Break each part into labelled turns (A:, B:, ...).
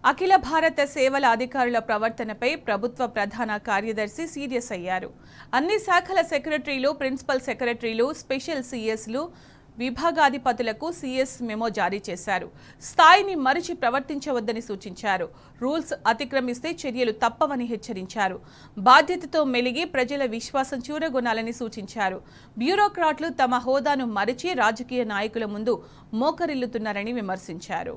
A: అఖిల భారత సేవల అధికారుల ప్రవర్తనపై ప్రభుత్వ ప్రధాన కార్యదర్శి సీరియస్ అయ్యారు. అన్ని శాఖల సెక్రటరీలు, ప్రిన్సిపల్ సెక్రటరీలు, స్పెషల్ సీఎస్లు, విభాగాధిపతులకు సీఎస్ మెమో జారీ చేశారు. స్థాయిని మరిచి ప్రవర్తించవద్దని సూచించారు. రూల్స్ అతిక్రమిస్తే చర్యలు తప్పవని హెచ్చరించారు. బాధ్యతతో మెలిగి ప్రజల విశ్వాసం చూరగొనాలని సూచించారు. బ్యూరోక్రాట్లు తమ హోదాను మరిచి రాజకీయ నాయకుల ముందు మోకరిల్లుతున్నారని విమర్శించారు.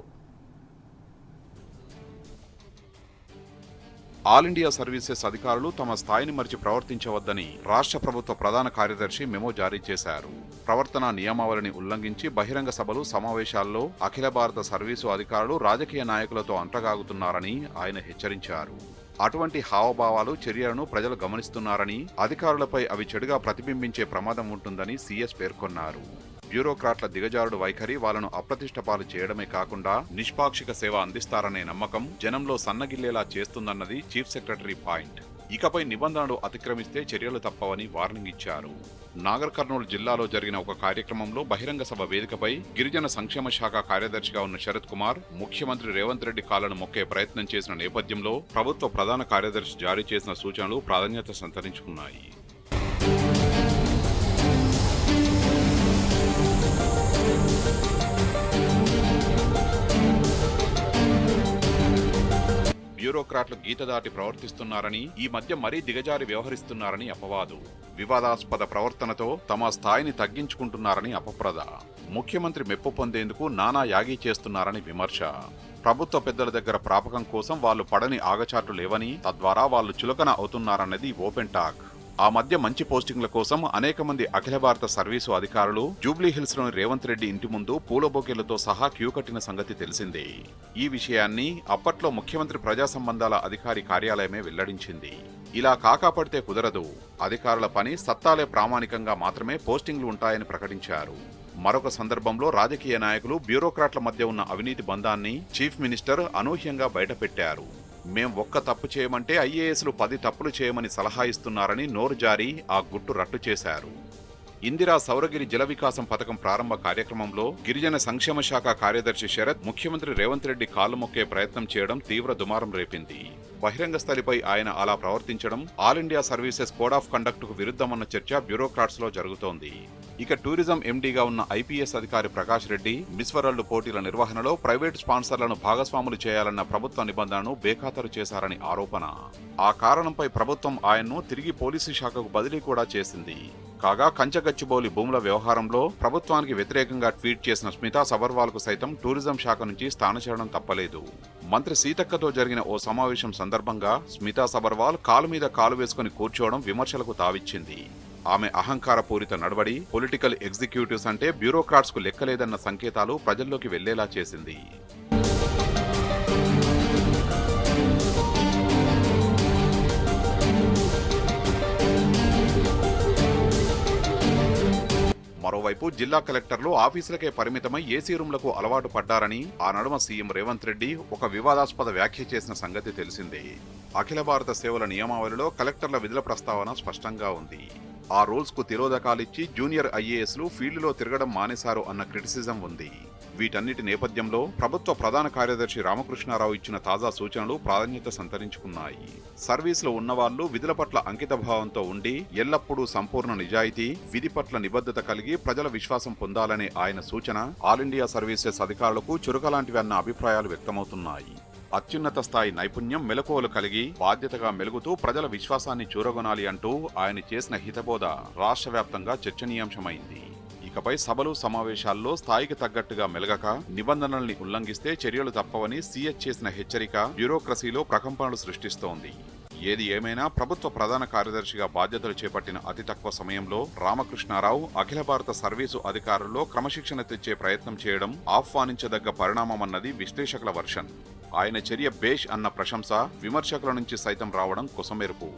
B: ఆల్ ఇండియా సర్వీసెస్ అధికారులు తమ స్థాయిని మరిచి ప్రవర్తించవద్దని రాష్ట్ర ప్రభుత్వ ప్రధాన కార్యదర్శి మెమో జారీ చేశారు. ప్రవర్తన నియమావళిని ఉల్లంఘించి బహిరంగ సభలు, సమావేశాల్లో అఖిల భారత సర్వీసు అధికారులు రాజకీయ నాయకులతో అంటగాగుతున్నారని ఆయన హెచ్చరించారు. అటువంటి హావభావాలు, చర్యలను ప్రజలు గమనిస్తున్నారని, అధికారులపై అవి చెడుగా ప్రతిబింబించే ప్రమాదం ఉంటుందని సీఎస్ పేర్కొన్నారు. బ్యూరోక్రాట్ల దిగజారుడు వైఖరి వాళ్లను అప్రతిష్టపాలు చేయడమే కాకుండా నిష్పాక్షిక సేవ అందిస్తారనే నమ్మకం జనంలో సన్నగిల్లేలా చేస్తుందన్నది చీఫ్ సెక్రటరీ పాయింట్. ఇకపై నిబంధనలు అతిక్రమిస్తే చర్యలు తప్పవని వార్నింగ్ ఇచ్చారు. నాగర్ కర్నూలు జిల్లాలో జరిగిన ఒక కార్యక్రమంలో బహిరంగ సభ వేదికపై గిరిజన సంక్షేమ శాఖ కార్యదర్శిగా ఉన్న శరత్ కుమార్ ముఖ్యమంత్రి రేవంత్ రెడ్డి కాళ్లను మొక్కే ప్రయత్నం చేసిన నేపథ్యంలో ప్రభుత్వ ప్రధాన కార్యదర్శి జారీ చేసిన సూచనలు ప్రాధాన్యత సంతరించుకున్నాయి. బ్యూరోక్రాట్లు గీత దాటి ప్రవర్తిస్తున్నారని, ఈ మధ్య మరీ దిగజారి వ్యవహరిస్తున్నారని అపవాదు. వివాదాస్పద ప్రవర్తనతో తమ స్థాయిని తగ్గించుకుంటున్నారని అపప్రద. ముఖ్యమంత్రి మెప్పు పొందేందుకు నానా యాగీ చేస్తున్నారని విమర్శ. ప్రభుత్వ పెద్దల దగ్గర ప్రాపకం కోసం వాళ్లు పడని ఆగచాట్లు లేవని, తద్వారా వాళ్లు చులకన అవుతున్నారన్నది ఓపెన్ టాక్. ఆ మధ్య మంచి పోస్టింగ్ల కోసం అనేక మంది అఖిల భారత సర్వీసు అధికారులు జూబ్లీహిల్స్ లోని రేవంత్ రెడ్డి ఇంటి ముందు పూల బొకేలతో సహా క్యూ కట్టిన సంగతి తెలిసిందే. ఈ విషయాన్ని అప్పట్లో ముఖ్యమంత్రి ప్రజా సంబంధాల అధికారి కార్యాలయమే వెల్లడించింది. ఇలా కాకాపడితే కుదరదు, అధికారుల పని సత్తాలే ప్రామాణికంగా మాత్రమే పోస్టింగ్లు ఉంటాయని ప్రకటించారు. మరొక సందర్భంలో రాజకీయ నాయకులు, బ్యూరోక్రాట్ల మధ్య ఉన్న అవినీతి బంధాన్ని చీఫ్ మినిస్టర్ అనూహ్యంగా బయటపెట్టారు. మేం ఒక్క తప్పు చేయమంటే ఐఏఎస్లు 10 తప్పులు చేయమని సలహా ఇస్తున్నారని నోరు జారి ఆ గుట్టు రట్టు చేశారు. ఇందిరా సౌరగిరి జల వికాసం పథకం ప్రారంభ కార్యక్రమంలో గిరిజన సంక్షేమ శాఖ కార్యదర్శి శరత్ ముఖ్యమంత్రి రేవంత్ రెడ్డి కాళ్లు మొక్కే ప్రయత్నం చేయడం తీవ్ర దుమారం రేపింది. బహిరంగ స్థలిపై ఆయన అలా ప్రవర్తించడం all India services code of conduct కు విరుద్ధమన్న చర్చ బ్యూరోక్రాట్స్ లో జరుగుతోంది. ఇక టూరిజం ఎండీగా ఉన్న ఐపీఎస్ అధికారి ప్రకాష్ రెడ్డి మిస్ వరల్డ్ పోటీల నిర్వహణలో ప్రైవేట్ స్పాన్సర్లను భాగస్వాములు చేయాలన్న ప్రభుత్వ నిబంధనను బేఖాతరు చేశారని ఆరోపణ. ఆ కారణంపై ప్రభుత్వం ఆయన్ను తిరిగి పోలీసు శాఖకు బదిలీ కూడా చేసింది. కాగా కంచగచ్చిబౌలి భూముల వ్యవహారంలో ప్రభుత్వానికి వ్యతిరేకంగా ట్వీట్ చేసిన స్మితా సబర్వాల్ కు సైతం టూరిజం శాఖ నుంచి స్థానచలనం తప్పలేదు. మంత్రి సీతక్కతో జరిగిన ఓ సమావేశం సందర్భంగా స్మితా సబర్వాల్ కాలు మీద కాలు వేసుకుని కూర్చోవడం విమర్శలకు తావిచ్చింది. ఆమె అహంకారపూరిత నడవడి, పొలిటికల్ ఎగ్జిక్యూటివ్స్ అంటే బ్యూరోక్రాట్స్ కు లెక్కలేదన్న సంకేతాలు ప్రజల్లోకి వెళ్లేలా చేసింది. మరోవైపు జిల్లా కలెక్టర్లు ఆఫీసులకే పరిమితమై ఏసీ రూమ్లకు అలవాటు పడ్డారని ఆ నడుమ సీఎం రేవంత్ రెడ్డి ఒక వివాదాస్పద వ్యాఖ్య చేసిన సంగతి తెలిసిందే. అఖిల భారత సేవల నియమావళిలో కలెక్టర్ల విధుల ప్రస్తావన స్పష్టంగా ఉంది. ఆ రూల్స్ కు తిరోధకాలిచ్చి జూనియర్ ఐఏఎస్లు ఫీల్డ్లో తిరగడం మానేశారు అన్న క్రిటిసిజం ఉంది. వీటన్నిటి నేపథ్యంలో ప్రభుత్వ ప్రధాన కార్యదర్శి రామకృష్ణారావు ఇచ్చిన తాజా సూచనలు ప్రాధాన్యత సంతరించుకున్నాయి. సర్వీసులో ఉన్నవాళ్లు విధుల పట్ల అంకితభావంతో ఉండి ఎల్లప్పుడూ సంపూర్ణ నిజాయితీ, విధి పట్ల నిబద్ధత కలిగి ప్రజల విశ్వాసం పొందాలనే ఆయన సూచన ఆల్ ఇండియా సర్వీసెస్ అధికారులకు చురకలాంటివి అన్న అభిప్రాయాలు వ్యక్తమవుతున్నాయి. అత్యున్నత స్థాయి నైపుణ్యం, మెలకువలు కలిగి బాధ్యతగా మెలుగుతూ ప్రజల విశ్వాసాన్ని చూరగొనాలి అంటూ ఆయన చేసిన హితబోధ రాష్ట్ర వ్యాప్తంగా చర్చనీయాంశమైంది. ఇకపై సభలు, సమావేశాల్లో స్థాయికి తగ్గట్టుగా మెలగక నిబంధనల్ని ఉల్లంఘిస్తే చర్యలు తప్పవని సీఎస్ చేసిన హెచ్చరిక బ్యూరోక్రసీలో ప్రకంపనలు సృష్టిస్తోంది. ఏది ఏమైనా ప్రభుత్వ ప్రధాన కార్యదర్శిగా బాధ్యతలు చేపట్టిన అతి తక్కువ సమయంలో రామకృష్ణారావు అఖిల భారత సర్వీసు అధికారుల్లో క్రమశిక్షణ తెచ్చే ప్రయత్నం చేయడం ఆహ్వానించదగ్గ పరిణామమన్నది విశ్లేషకుల వర్షన్. ఆయన చర్య బేష్ అన్న ప్రశంస విమర్శకుల నుంచి సైతం రావడం కొసమెరుపు.